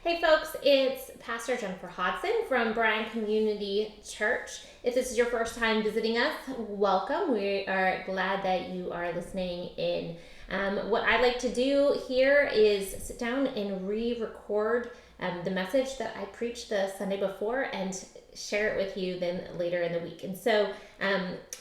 Hey folks, it's Pastor Jennifer Hodson from Bryan Community Church. If this is your first time visiting us, welcome. We are glad that you are listening in. What I like to do here is sit down and re-record the message that I preached the Sunday before and share it with you then later in the week. And so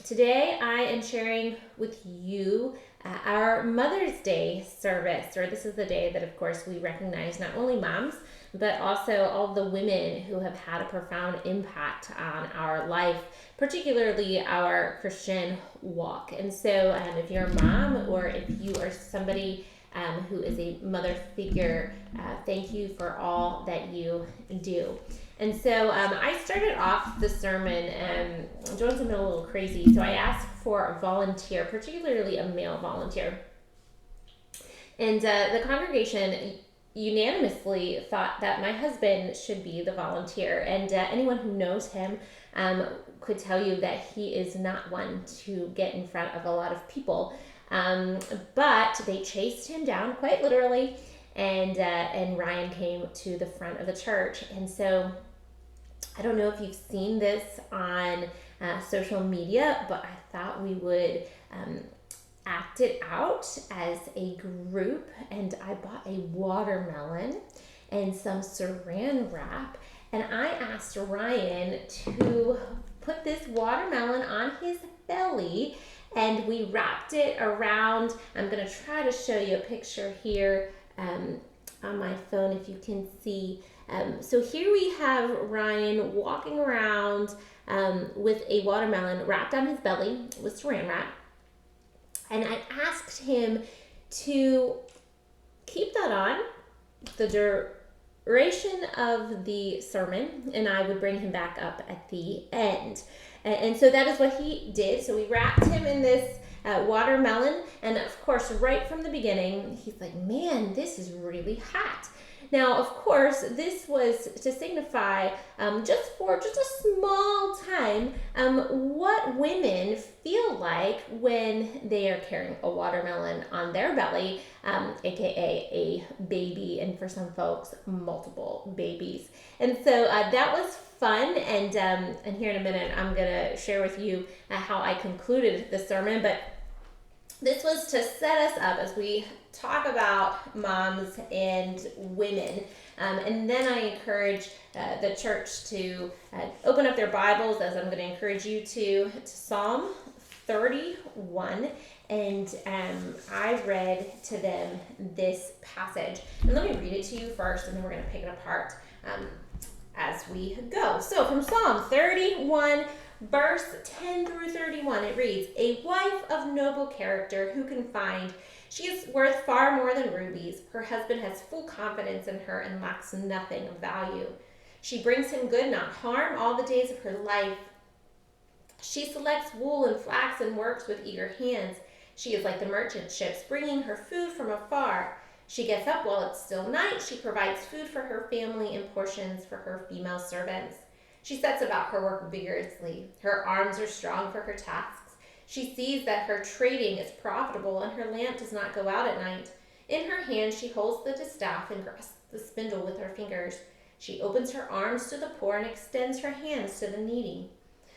today I am sharing with you our Mother's Day service, or this is the day that, of course, we recognize not only moms, but also all the women who have had a profound impact on our life, particularly our Christian walk. And so if you're a mom or if you are somebody who is a mother figure, thank you for all that you do. And so I started off the sermon doing something a little crazy. So I asked for a volunteer, particularly a male volunteer. And the congregation unanimously thought that my husband should be the volunteer. And anyone who knows him could tell you that he is not one to get in front of a lot of people. But they chased him down quite literally, and Ryan came to the front of the church. And so I don't know if you've seen this on social media, but I thought we would act it out as a group, and I bought a watermelon and some saran wrap, and I asked Ryan to put this watermelon on his belly, and we wrapped it around. I'm going to try to show you a picture here on my phone if you can see. So here we have Ryan walking around with a watermelon wrapped on his belly with saran wrap. And I asked him to keep that on the duration of the sermon, and I would bring him back up at the end. And so that is what he did. So we wrapped him in this watermelon, and of course, right from the beginning, he's like, man, this is really hot. Now, of course, this was to signify just a small time what women feel like when they are carrying a watermelon on their belly, aka a baby, and for some folks, multiple babies. And so that was fun, and here in a minute, I'm going to share with you how I concluded the sermon, but this was to set us up as we talk about moms and women. And then I encourage the church to open up their Bibles, as I'm going to encourage you to Psalm 31. And I read to them this passage. And let me read it to you first, and then we're going to pick it apart as we go. So from Psalm 31, verse 10 through 31, it reads, "A wife of noble character who can find? She is worth far more than rubies. Her husband has full confidence in her and lacks nothing of value. She brings him good, not harm, all the days of her life. She selects wool and flax and works with eager hands. She is like the merchant ships, bringing her food from afar. She gets up while it's still night. She provides food for her family and portions for her female servants. She sets about her work vigorously. Her arms are strong for her tasks. She sees that her trading is profitable, and her lamp does not go out at night. In her hand she holds the distaff and grasps the spindle with her fingers. She opens her arms to the poor and extends her hands to the needy.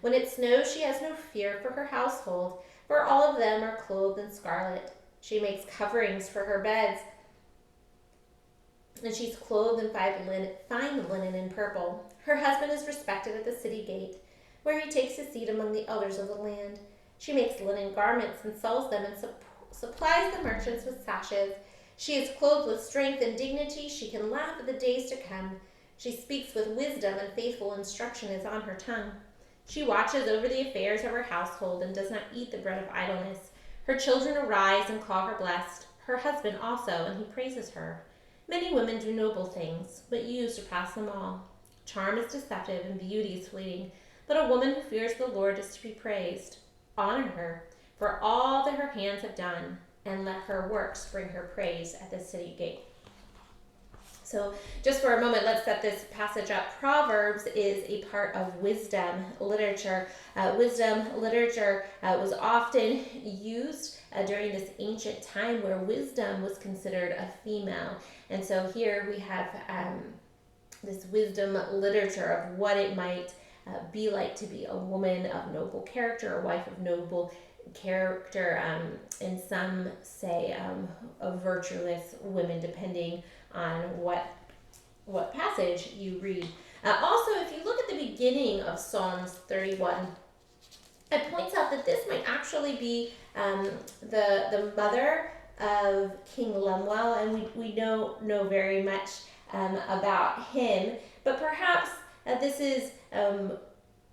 When it snows, she has no fear for her household, for all of them are clothed in scarlet. She makes coverings for her beds, and she's clothed in fine linen and purple. Her husband is respected at the city gate, where he takes his seat among the elders of the land. She makes linen garments and sells them, and supplies the merchants with sashes. She is clothed with strength and dignity. She can laugh at the days to come. She speaks with wisdom, and faithful instruction is on her tongue. She watches over the affairs of her household and does not eat the bread of idleness. Her children arise and call her blessed, her husband also, and he praises her. Many women do noble things, but you surpass them all. Charm is deceptive and beauty is fleeting, but a woman who fears the Lord is to be praised. Honor her for all that her hands have done, and let her works bring her praise at the city gate." So just for a moment, let's set this passage up. Proverbs is a part of wisdom literature. Wisdom literature was often used during this ancient time where wisdom was considered a female. And so here we have this wisdom literature of what it might be like to be a woman of noble character, a wife of noble character, and some say a virtuous woman, depending on what passage you read. Also, if you look at the beginning of Psalms 31, it points out that this might actually be the mother of King Lemuel, and we don't know very much about him, but perhaps this is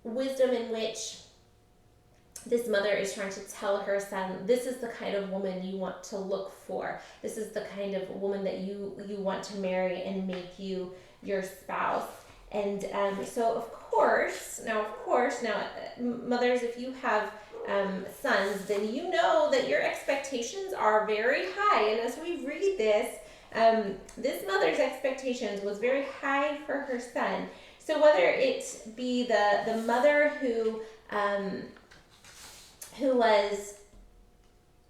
wisdom in which this mother is trying to tell her son, this is the kind of woman you want to look for. This is the kind of woman that you want to marry and make you your spouse. And so of course, mothers, if you have sons, then you know that your expectations are very high. And as we read this mother's expectations was very high for her son. So whether it be the mother who was,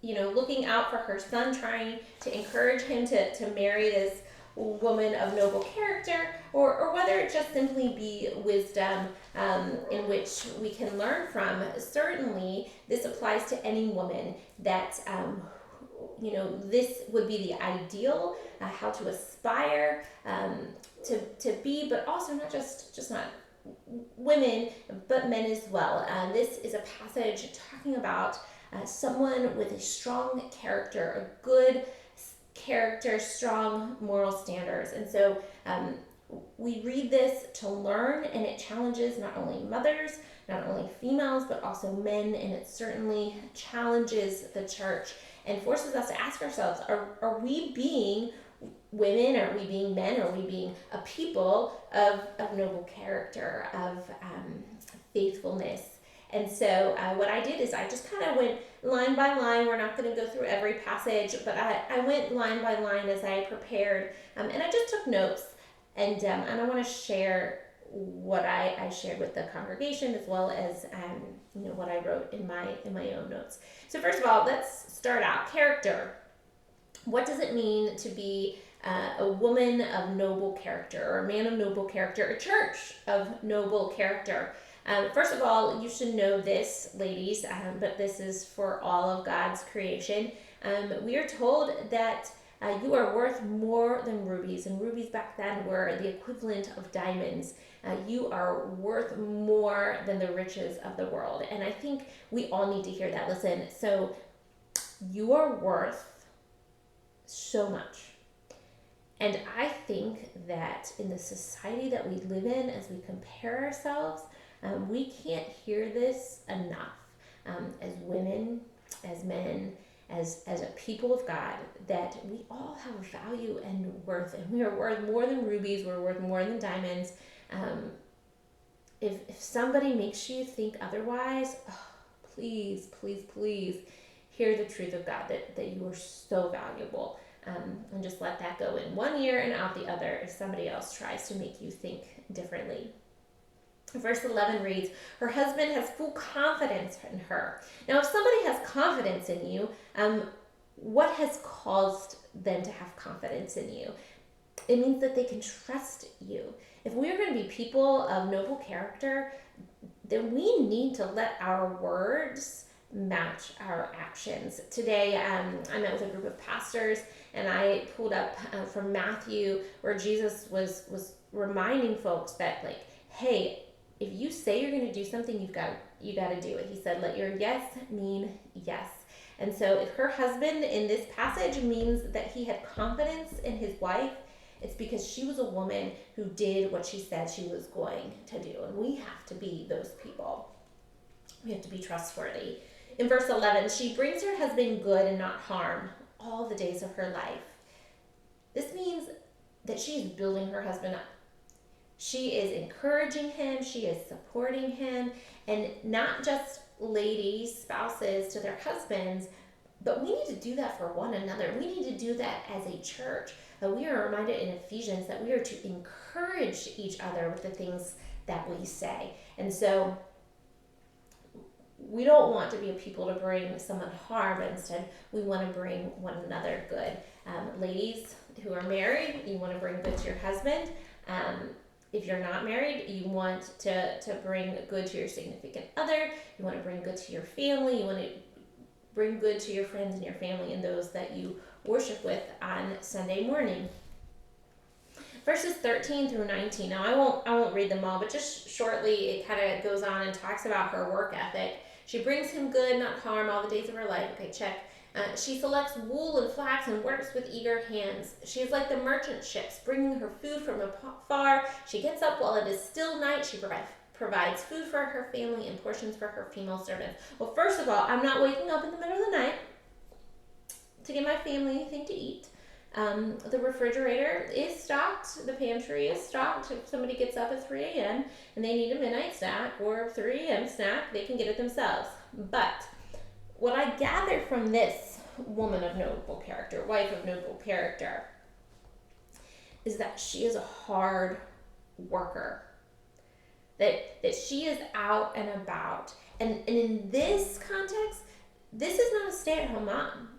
looking out for her son, trying to encourage him to marry this woman of noble character, or whether it just simply be wisdom in which we can learn from. Certainly, this applies to any woman that, this would be the ideal, how to aspire to be, but also not just not women, but men as well. This is a passage talking about someone with a strong character, a good character, strong moral standards. And so we read this to learn, and it challenges not only mothers, not only females, but also men, and it certainly challenges the church and forces us to ask ourselves, are we being women, are we being men, are we being a people of noble character, of faithfulness? And so what I did is I just kind of went line by line. We're not going to go through every passage, but I went line by line as I prepared, and I just took notes, and I want to share what I shared with the congregation, as well as what I wrote in my own notes. So first of all, let's start out. Character. What does it mean to be a woman of noble character, or a man of noble character, a church of noble character? First of all, you should know this, ladies, but this is for all of God's creation. We are told that you are worth more than rubies, and rubies back then were the equivalent of diamonds. You are worth more than the riches of the world, and I think we all need to hear that. Listen, so you are worth so much. And I think that in the society that we live in, as we compare ourselves, we can't hear this enough as women, as men, as a people of God, that we all have value and worth, and we are worth more than rubies, we're worth more than diamonds. If somebody makes you think otherwise, please, please, please hear the truth of God, that you are so valuable. And just let that go in one ear and out the other if somebody else tries to make you think differently. Verse 11 reads, her husband has full confidence in her. Now, if somebody has confidence in you, what has caused them to have confidence in you? It means that they can trust you. If we are going to be people of noble character, then we need to let our words match our actions. Today, I met with a group of pastors, and I pulled up from Matthew, where Jesus was reminding folks that, like, hey, if you say you're going to do something, you got to do it. He said, let your yes mean yes. And so if her husband in this passage means that he had confidence in his wife, it's because she was a woman who did what she said she was going to do. And we have to be those people. We have to be trustworthy. In verse 11, she brings her husband good and not harm all the days of her life. This means that she is building her husband up. She is encouraging him, she is supporting him, and not just ladies, spouses to their husbands, but we need to do that for one another. We need to do that as a church. We are reminded in Ephesians that we are to encourage each other with the things that we say. And so we don't want to be a people to bring someone harm, but instead we want to bring one another good. Ladies who are married, you want to bring good to your husband. If you're not married, you want to bring good to your significant other. You want to bring good to your family. You want to bring good to your friends and your family and those that you worship with on Sunday morning. Verses 13 through 19. Now I won't read them all, but just shortly it kind of goes on and talks about her work ethic. She brings him good, not harm, all the days of her life. Okay, check. She selects wool and flax and works with eager hands. She is like the merchant ships, bringing her food from afar. She gets up while it is still night. She provides food for her family and portions for her female servants. Well, first of all, I'm not waking up in the middle of the night to give my family anything to eat. The refrigerator is stocked. The pantry is stocked. If somebody gets up at 3 a.m. and they need a midnight snack or a 3 a.m. snack, they can get it themselves. But what I gather from this woman of noble character, wife of noble character, is that she is a hard worker. That she is out and about. And in this context, this is not a stay-at-home mom.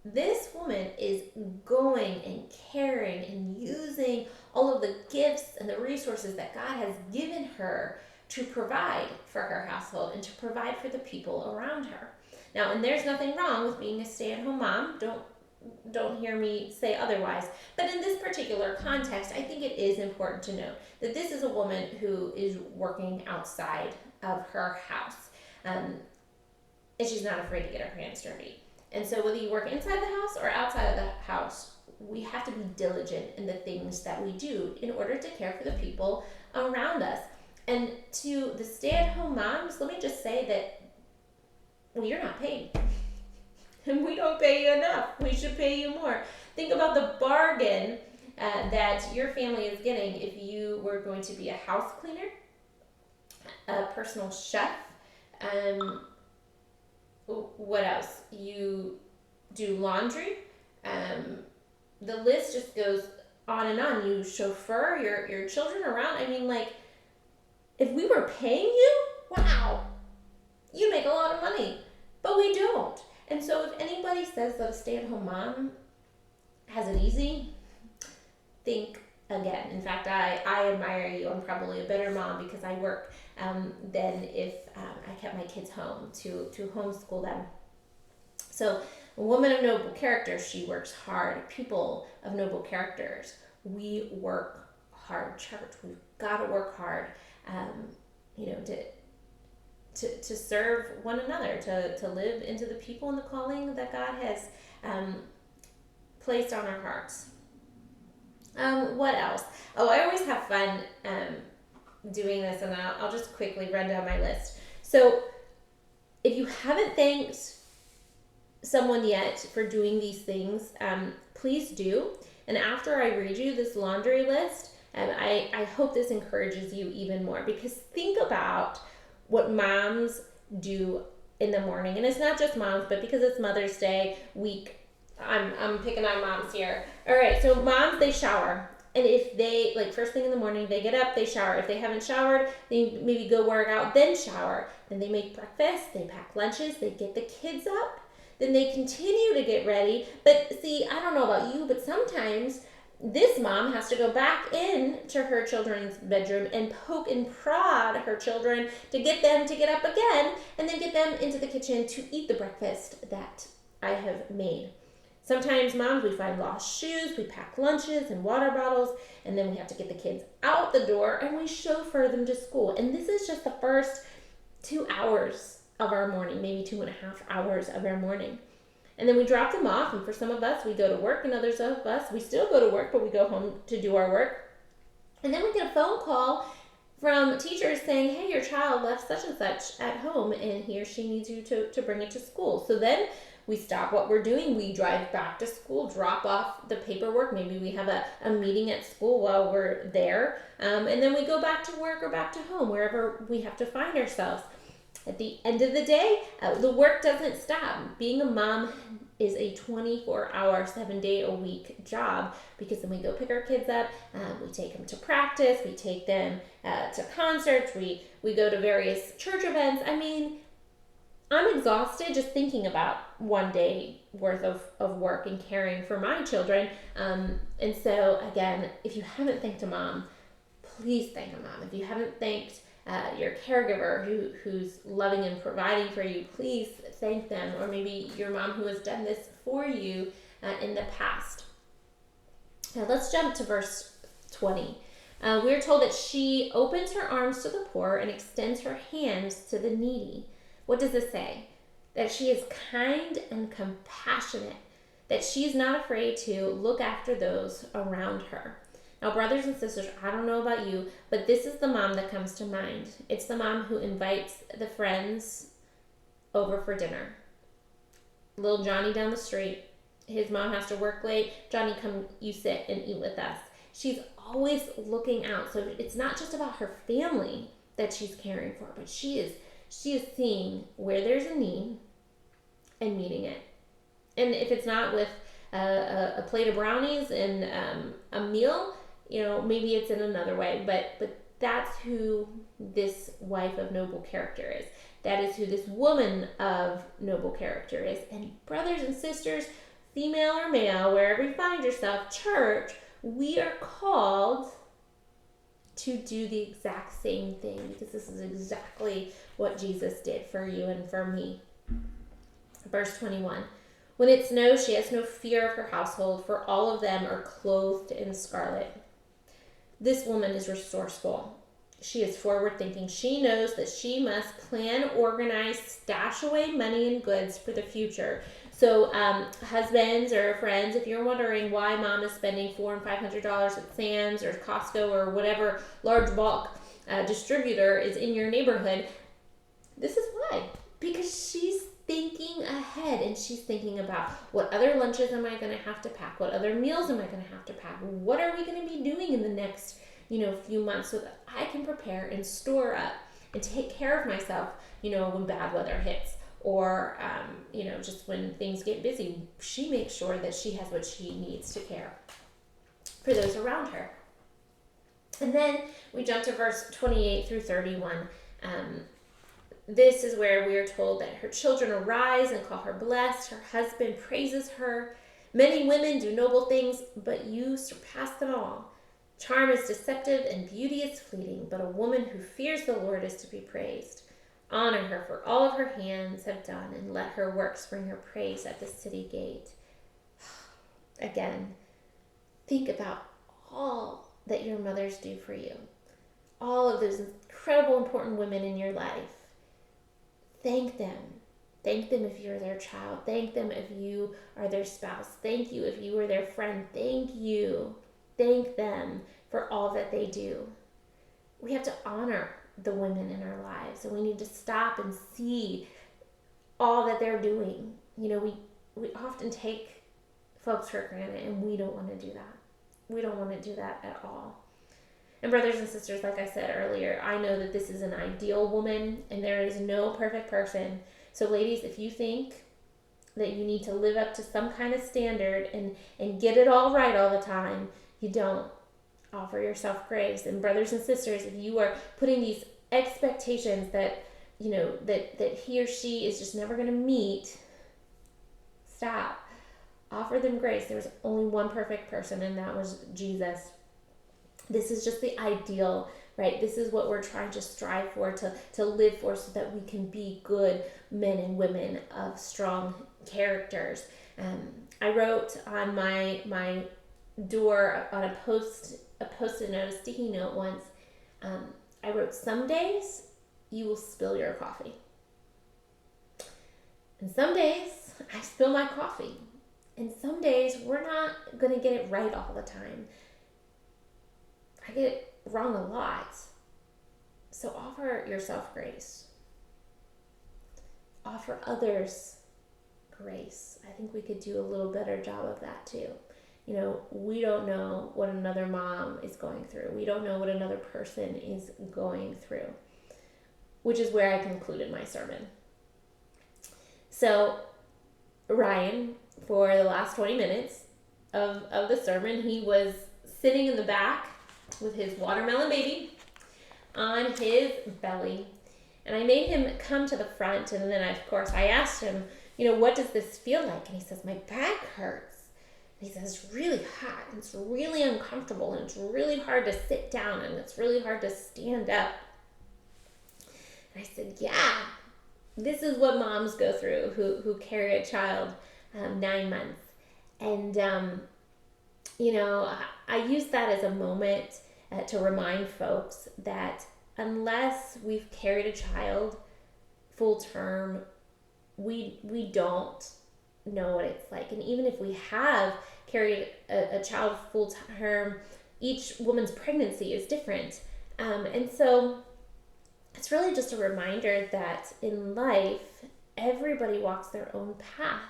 This woman is going and caring and using all of the gifts and the resources that God has given her to provide for her household and to provide for the people around her. Now, and there's nothing wrong with being a stay-at-home mom. Don't hear me say otherwise. But in this particular context, I think it is important to note that this is a woman who is working outside of her house. And she's not afraid to get her hands dirty. And so whether you work inside the house or outside of the house, we have to be diligent in the things that we do in order to care for the people around us. And to the stay-at-home moms, let me just say that, well, you're not paid. And we don't pay you enough. We should pay you more. Think about the bargain that your family is getting if you were going to be a house cleaner, a personal chef, what else? You do laundry. The list just goes on and on. You chauffeur your children around. I mean, like, if we were paying you, wow, you make a lot of money. But we don't. And so if anybody says that a stay-at-home mom has it easy, think again. In fact, I admire you. I'm probably a better mom because I work than if I kept my kids home to homeschool them. So a woman of noble character, she works hard. People of noble characters, we work hard. Church, we've got to work hard, to serve one another, to live into the people and the calling that God has placed on our hearts. What else? Oh, I always have fun doing this, and I'll just quickly run down my list. So if you haven't thanked someone yet for doing these things, please do. And after I read you this laundry list, I hope this encourages you even more, because think about what moms do in the morning. And it's not just moms, but because it's Mother's Day week, I'm picking on moms here. All right, so moms, they shower. And if they, like, first thing in the morning, they get up, they shower. If they haven't showered, they maybe go work out, then shower. Then they make breakfast, they pack lunches, they get the kids up. Then they continue to get ready. But see, I don't know about you, but sometimes this mom has to go back into her children's bedroom and poke and prod her children to get them to get up again, and then get them into the kitchen to eat the breakfast that I have made. Sometimes moms, we find lost shoes, we pack lunches and water bottles, and then we have to get the kids out the door and we chauffeur them to school. And this is just the first 2 hours of our morning, maybe 2.5 hours of our morning. And then we drop them off, and for some of us, we go to work, and others of us, we still go to work, but we go home to do our work. And then we get a phone call from teachers saying, hey, your child left such and such at home, and he or she needs you to bring it to school. So then we stop what we're doing. We drive back to school, drop off the paperwork. Maybe we have a meeting at school while we're there. And then we go back to work or back to home, wherever we have to find ourselves. At the end of the day, the work doesn't stop. Being a mom is a 24-hour, 7-day-a-week job, because then we go pick our kids up, we take them to practice, we take them to concerts, we go to various church events. I mean, I'm exhausted just thinking about one day worth of work and caring for my children. And so, again, if you haven't thanked a mom, please thank a mom. If you haven't thanked your caregiver who's loving and providing for you, please thank them. Or maybe your mom who has done this for you in the past. Now let's jump to verse 20. We're told that she opens her arms to the poor and extends her hands to the needy. What does this say? That she is kind and compassionate, that she's not afraid to look after those around her. Now, brothers and sisters, I don't know about you, but this is the mom that comes to mind. It's the mom who invites the friends over for dinner. Little Johnny down the street, his mom has to work late. Johnny, come, you sit and eat with us. She's always looking out. So it's not just about her family that she's caring for, but she is seeing where there's a need and meeting it. And if it's not with a plate of brownies and a meal, maybe it's in another way. But that's who this wife of noble character is. That is who this woman of noble character is. And brothers and sisters, female or male, wherever you find yourself, church, we are called to do the exact same thing, because this is exactly what Jesus did for you and for me. Verse 21. When it snows, she has no fear of her household, for all of them are clothed in scarlet. This woman is resourceful. She is forward-thinking. She knows that she must plan, organize, stash away money and goods for the future. So husbands or friends, if you're wondering why mom is spending $400 and $500 at Sam's or Costco or whatever large bulk distributor is in your neighborhood, this is why. Because she's thinking ahead, and she's thinking about, what other lunches am I going to have to pack? What other meals am I going to have to pack? What are we going to be doing in the next few months, so that I can prepare and store up and take care of myself, when bad weather hits, or, just when things get busy. She makes sure that she has what she needs to care for those around her. And then we jump to verse 28 through 31. This is where we are told that her children arise and call her blessed. Her husband praises her. Many women do noble things, but you surpass them all. Charm is deceptive and beauty is fleeting, but a woman who fears the Lord is to be praised. Honor her, for all of her hands have done, and let her works bring her praise at the city gate. Again, think about all that your mothers do for you. All of those incredible, important women in your life. Thank them. Thank them if you're their child. Thank them if you are their spouse. Thank you if you are their friend. Thank you. Thank them for all that they do. We have to honor the women in our lives, and we need to stop and see all that they're doing. We often take folks for granted, and we don't want to do that. We don't want to do that at all. And brothers and sisters, like I said earlier, I know that this is an ideal woman, and there is no perfect person. So ladies, if you think that you need to live up to some kind of standard and get it all right all the time, you don't. Offer yourself grace. And brothers and sisters, if you are putting these expectations that that he or she is just never going to meet, stop. Offer them grace. There was only one perfect person, and that was Jesus. This is just the ideal, right? This is what we're trying to strive for, to live for, so that we can be good men and women of strong characters. I wrote on my door on a post-it note, a sticky note once, I wrote, some days you will spill your coffee. And some days I spill my coffee. And some days we're not going to get it right all the time. I get it wrong a lot. So offer yourself grace. Offer others grace. I think we could do a little better job of that too. We don't know what another mom is going through. We don't know what another person is going through, which is where I concluded my sermon. So Ryan, for the last 20 minutes of the sermon, he was sitting in the back with his watermelon baby on his belly. And I made him come to the front, and then I asked him, what does this feel like? And he says, my back hurts. And he says, it's really hot, and it's really uncomfortable, and it's really hard to sit down, and it's really hard to stand up. And I said, yeah, this is what moms go through who carry a child 9 months. And, I use that as a moment to remind folks that unless we've carried a child full term, we don't know what it's like. And even if we have carried a child full term, each woman's pregnancy is different. And so it's really just a reminder that in life, everybody walks their own path.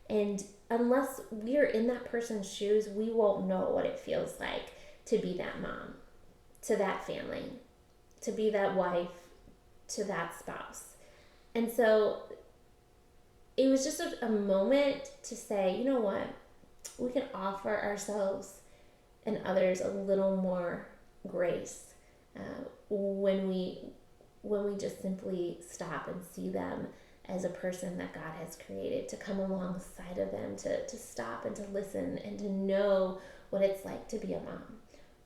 And unless we're in that person's shoes, we won't know what it feels like to be that mom, to that family, to be that wife, to that spouse. And so it was just a moment to say, you know what? We can offer ourselves and others a little more grace when we just simply stop and see them as a person that God has created, to come alongside of them, to stop and to listen and to know what it's like to be a mom,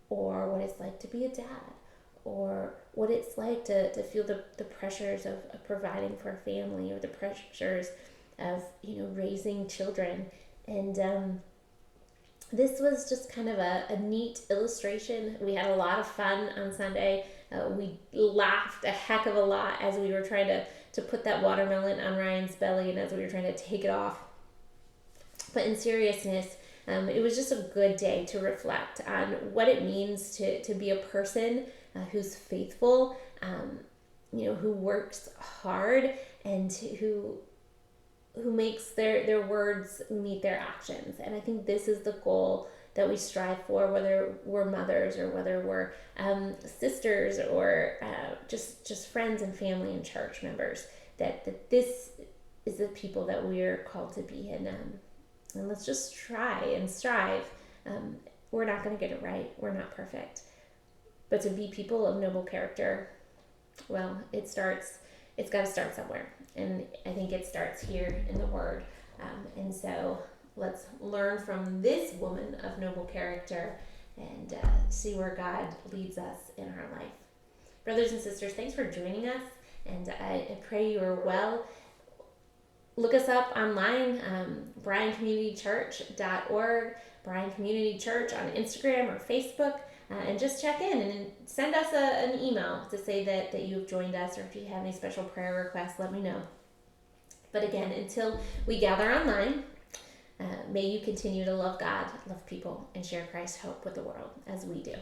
or what it's like to be a dad, or what it's like to feel the pressures of providing for a family, or the pressures of raising children. And this was just kind of a neat illustration. We had a lot of fun on Sunday. We laughed a heck of a lot as we were trying to put that watermelon on Ryan's belly, and as we were trying to take it off. But in seriousness, it was just a good day to reflect on what it means to be a person who's faithful, who works hard, and who makes their words meet their actions. And I think this is the goal that we strive for, whether we're mothers or whether we're sisters or just friends and family and church members, that this is the people that we're called to be. And let's just try and strive. We're not going to get it right. We're not perfect. But to be people of noble character, well, it's got to start somewhere. And I think it starts here in the Word. And so let's learn from this woman of noble character and see where God leads us in our life. Brothers and sisters, thanks for joining us. And I pray you are well. Look us up online, bryancommunitychurch.org, Bryan Community Church on Instagram or Facebook. And just check in and send us an email to say that you've joined us, or if you have any special prayer requests, let me know. But again, until we gather online, may you continue to love God, love people, and share Christ's hope with the world as we do.